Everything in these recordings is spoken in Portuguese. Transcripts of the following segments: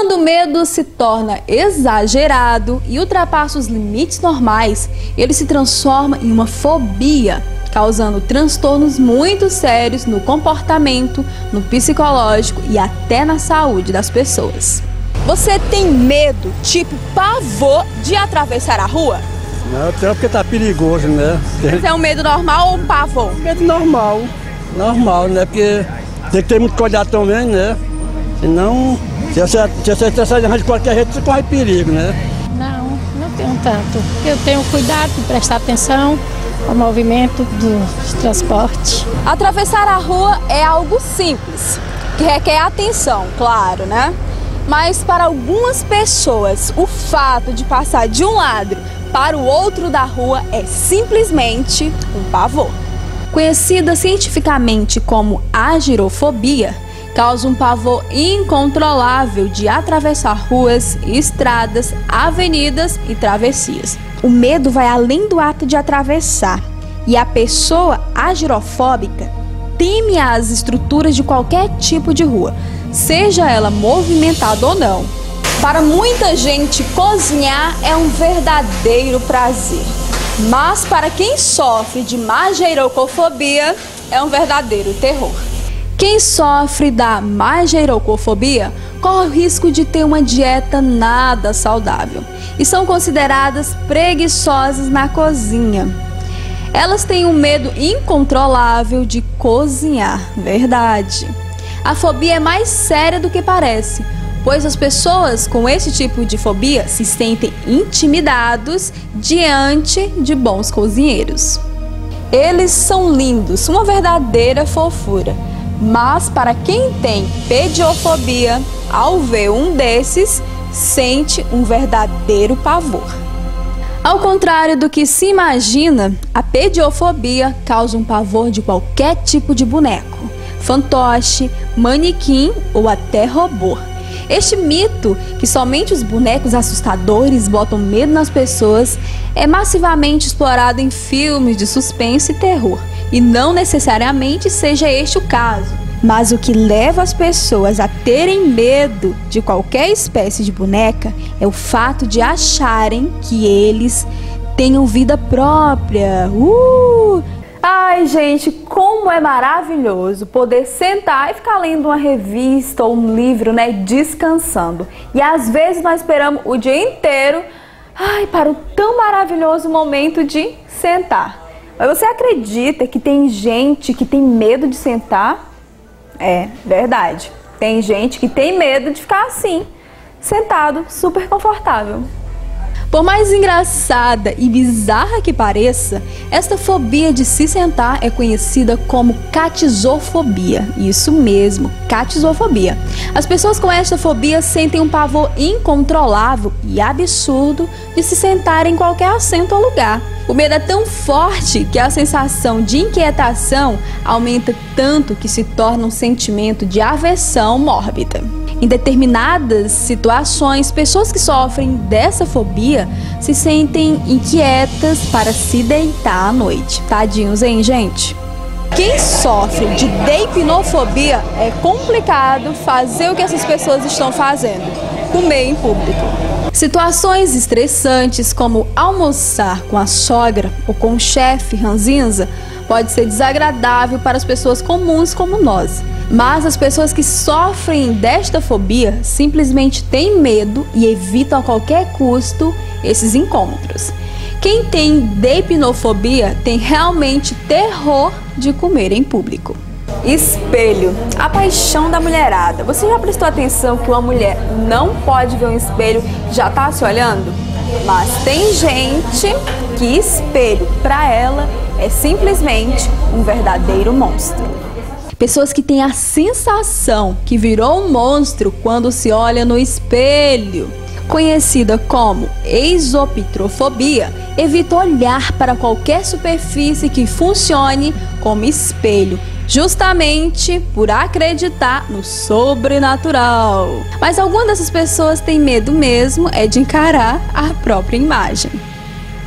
Quando o medo se torna exagerado e ultrapassa os limites normais, ele se transforma em uma fobia, causando transtornos muito sérios no comportamento, no psicológico e até na saúde das pessoas. Você tem medo, tipo pavor, de atravessar a rua? Não, até porque tá perigoso, né? Mas é um medo normal ou um pavor? Medo normal, né? Porque tem que ter muito cuidado também, né? Senão, se você sai de qualquer jeito, você corre perigo, né? Não tenho tanto. Eu tenho cuidado de prestar atenção ao movimento do transporte. Atravessar a rua é algo simples, que requer atenção, claro, né? Mas para algumas pessoas, o fato de passar de um lado para o outro da rua é simplesmente um pavor. Conhecida cientificamente como agorafobia, causa um pavor incontrolável de atravessar ruas, estradas, avenidas e travessias. O medo vai além do ato de atravessar, e a pessoa agorafóbica teme as estruturas de qualquer tipo de rua, seja ela movimentada ou não. Para muita gente, cozinhar é um verdadeiro prazer, mas para quem sofre de magorafobia, é um verdadeiro terror. Quem sofre da magorafobia corre o risco de ter uma dieta nada saudável e são consideradas preguiçosas na cozinha. Elas têm um medo incontrolável de cozinhar, verdade. A fobia é mais séria do que parece, pois as pessoas com esse tipo de fobia se sentem intimidados diante de bons cozinheiros. Eles são lindos, uma verdadeira fofura, mas para quem tem pediofobia, ao ver um desses, sente um verdadeiro pavor. Ao contrário do que se imagina, a pediofobia causa um pavor de qualquer tipo de boneco, fantoche, manequim ou até robô. Este mito, que somente os bonecos assustadores botam medo nas pessoas, é massivamente explorado em filmes de suspense e terror, e não necessariamente seja este o caso. Mas o que leva as pessoas a terem medo de qualquer espécie de boneca é o fato de acharem que eles tenham vida própria. Ai, gente, como é maravilhoso poder sentar e ficar lendo uma revista ou um livro, né, descansando. E às vezes nós esperamos o dia inteiro, para o tão maravilhoso momento de sentar. Mas você acredita que tem gente que tem medo de sentar? É verdade. Tem gente que tem medo de ficar assim, sentado, super confortável. Por mais engraçada e bizarra que pareça, esta fobia de se sentar é conhecida como catizofobia. Isso mesmo, catizofobia. As pessoas com esta fobia sentem um pavor incontrolável e absurdo de se sentar em qualquer assento ou lugar. O medo é tão forte que a sensação de inquietação aumenta tanto que se torna um sentimento de aversão mórbida. Em determinadas situações, pessoas que sofrem dessa fobia se sentem inquietas para se deitar à noite. Tadinhos, hein, gente? Quem sofre de deipnofobia é complicado fazer o que essas pessoas estão fazendo: comer em público. Situações estressantes como almoçar com a sogra ou com o chefe ranzinza pode ser desagradável para as pessoas comuns como nós. Mas as pessoas que sofrem desta fobia simplesmente têm medo e evitam a qualquer custo esses encontros. Quem tem deipnofobia tem realmente terror de comer em público. Espelho, a paixão da mulherada. Você já prestou atenção que uma mulher não pode ver um espelho e já tá se olhando? Mas tem gente que espelho para ela é simplesmente um verdadeiro monstro. Pessoas que têm a sensação que virou um monstro quando se olha no espelho, conhecida como exopitrofobia, evita olhar para qualquer superfície que funcione como espelho, justamente por acreditar no sobrenatural. Mas algumas dessas pessoas têm medo mesmo é de encarar a própria imagem.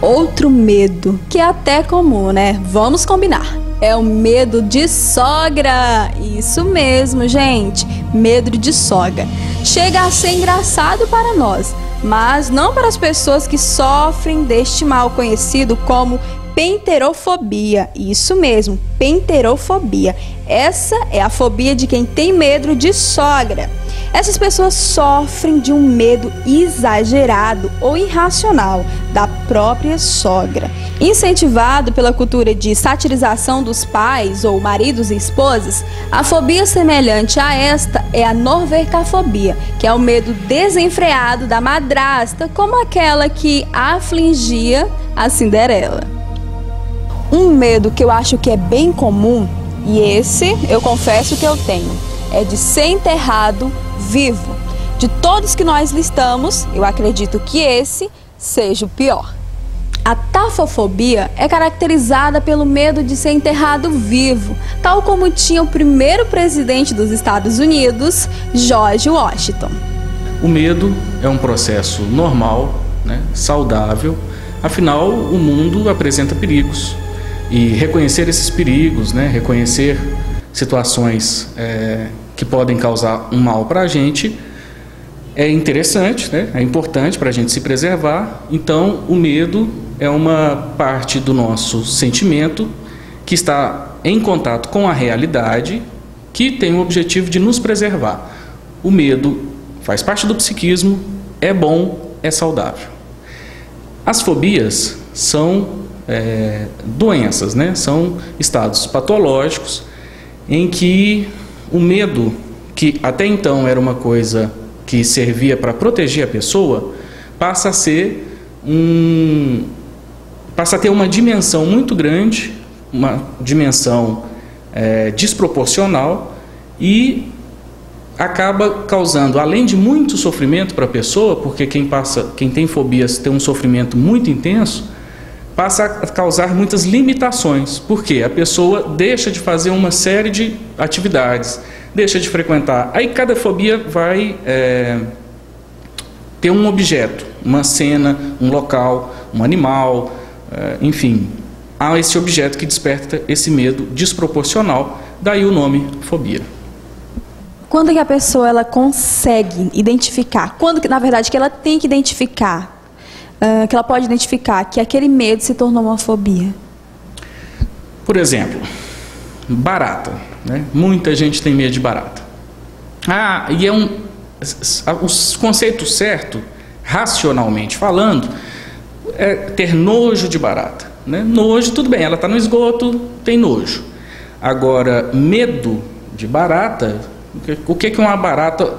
Outro medo, que é até comum, né? Vamos combinar. É o medo de sogra. Isso mesmo, gente. Medo de sogra. Chega a ser engraçado para nós, mas não para as pessoas que sofrem deste mal conhecido como penterofobia. Isso mesmo, penterofobia. Essa é a fobia de quem tem medo de sogra. Essas pessoas sofrem de um medo exagerado ou irracional da própria sogra. Incentivado pela cultura de satirização dos pais ou maridos e esposas, a fobia semelhante a esta é a norvercafobia, que é o medo desenfreado da madrasta, como aquela que afligia a Cinderela. Um medo que eu acho que é bem comum, e esse eu confesso que eu tenho, é de ser enterrado vivo. De todos que nós listamos, eu acredito que esse seja o pior. A tafofobia é caracterizada pelo medo de ser enterrado vivo, tal como tinha o primeiro presidente dos Estados Unidos, George Washington. O medo é um processo normal, saudável, afinal o mundo apresenta perigos. E reconhecer esses perigos, reconhecer situações que podem causar um mal para a gente é interessante, é importante para a gente se preservar. Então, o medo é uma parte do nosso sentimento que está em contato com a realidade, que tem o objetivo de nos preservar. O medo faz parte do psiquismo, é bom, é saudável. As fobias são doenças, são estados patológicos em que o medo, que até então era uma coisa que servia para proteger a pessoa, passa a ter uma dimensão muito grande, uma dimensão desproporcional, e acaba causando, além de muito sofrimento para a pessoa, porque quem tem fobias tem um sofrimento muito intenso, passa a causar muitas limitações, porque a pessoa deixa de fazer uma série de atividades, deixa de frequentar. Aí cada fobia vai ter um objeto, uma cena, um local, um animal, enfim. Há esse objeto que desperta esse medo desproporcional, daí o nome fobia. Quando que a pessoa ela consegue identificar, quando que, na verdade, que ela tem que identificar, que ela pode identificar que aquele medo se tornou uma fobia? Por exemplo, barata. Muita gente tem medo de barata. E os conceitos certos, racionalmente falando, é ter nojo de barata. Nojo, tudo bem, ela está no esgoto, tem nojo. Agora, medo de barata, o que uma barata,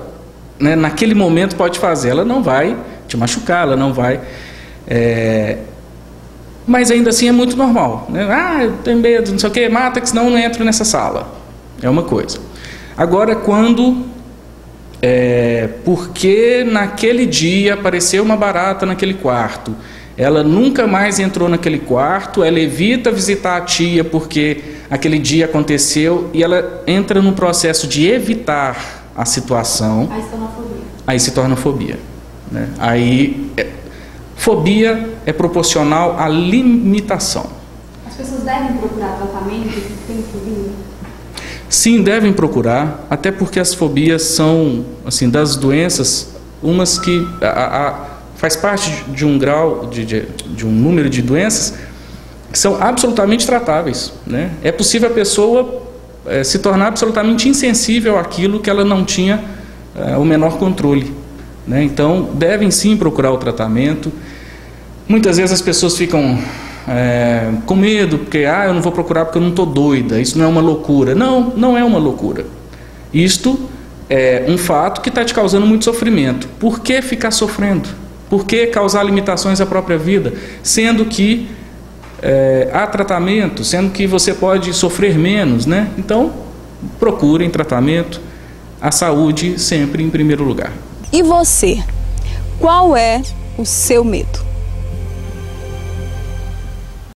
naquele momento pode fazer? Ela não vai te machucar, ela não vai... mas ainda assim é muito normal, eu tenho medo, não sei o que, mata que senão eu não entro nessa sala. É uma coisa. Agora, quando porque naquele dia apareceu uma barata naquele quarto, ela nunca mais entrou naquele quarto, ela evita visitar a tia porque aquele dia aconteceu, e ela entra no processo de evitar a situação, aí se torna fobia. Fobia é proporcional à limitação. As pessoas devem procurar tratamento se tem fobia? Sim, devem procurar, até porque as fobias são, assim, das doenças, umas que faz parte de um grau, de um número de doenças que são absolutamente tratáveis. É possível a pessoa se tornar absolutamente insensível àquilo que ela não tinha o menor controle. Então, devem sim procurar o tratamento. Muitas vezes as pessoas ficam com medo, porque eu não vou procurar porque eu não estou doida, isso não é uma loucura. Não, não é uma loucura. Isto é um fato que está te causando muito sofrimento. Por que ficar sofrendo? Por que causar limitações à própria vida? Sendo que há tratamento, sendo que você pode sofrer menos, Então, procurem tratamento, a saúde sempre em primeiro lugar. E você? Qual é o seu medo?